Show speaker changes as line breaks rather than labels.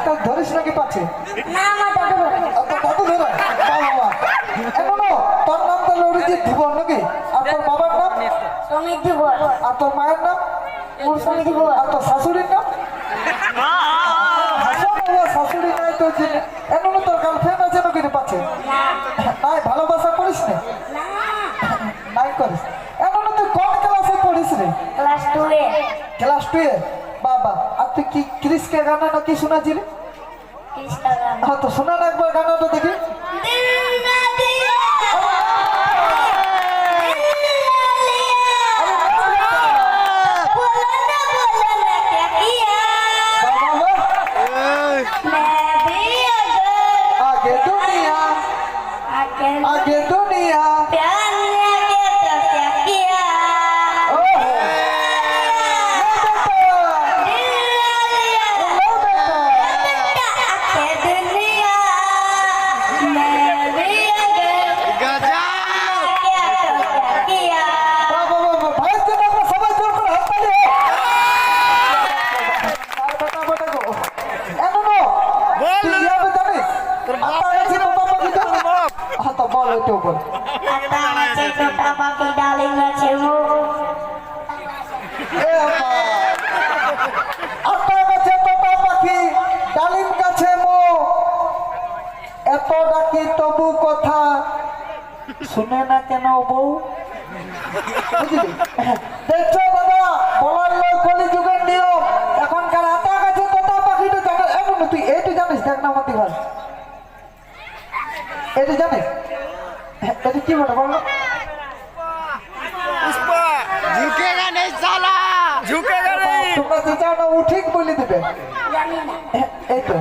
তো ধরিস নাকি পাচ্ছে
না আমার দাদু বলে।
দাদু ধরে বাবা এখনো তোর নাম তো লড়িজিৎ ধুবন নাকি আর তোর বাবার নাম
সমিতি বল।
আর তোর মায়ের নাম
মোর সমিতি বল।
আর তোর শাশুড়ির নাম শাশুড়ি নাই তো এখনো তোর গার্লফ্রেন্ড আছে নাকি রে পাচ্ছে
না
নাই ভালোবাসা করিস না
না
নাই করিস এখনো তুই কোন ক্লাসে পড়িস রে
ক্লাস 2 এ
ক্লাস 2 এ বাবা আর তুই কি ক্রিসকে গানা নাকি শোনাছিলি
কৃষ্ণা গান।
হ্যাঁ তো শোনা না একবার গানাটা দেখি
দিল না দিয়া बोला ना क्या किया
बाबा
मैं भी अगर
आगे दुनिया आगे दुनिया
प्यार ने किया तो क्या किया
ओहो
दिल लिया आके दुनिया मैं भी अगर किया तो क्या किया
बाबा बाबा भाई जन আমরা সবাই জোর করে হাত তালি আর বেটা বেটা গো এখনো বল ইয়াবে জানিস তোর বাপ আছে বাবা কি তো হ্যাঁ তো বল ওইটা বল
आता আছে ছোটা পাখি ডালিং আছে মো
এ বাবা আটা গাছে তোতা পাখি ডালিম গাছে মো এত ডাকি তবু কথা শুনে না কেন বউ বুঝলি দেখছো দাদা বলার লোক কলি যুগের নিয়ম এখনকার আটা গাছে তোতা পাখিটা জানে এমন তুই এইটু জানিস দেখ না মতি ভাই এইটু জানিস এটা কি বলে বল না
झुकेगा नहीं साला झुकेगा नहीं
তোমরা যে চাও না ও ঠিক বলে দেবে
জানি না
এই তো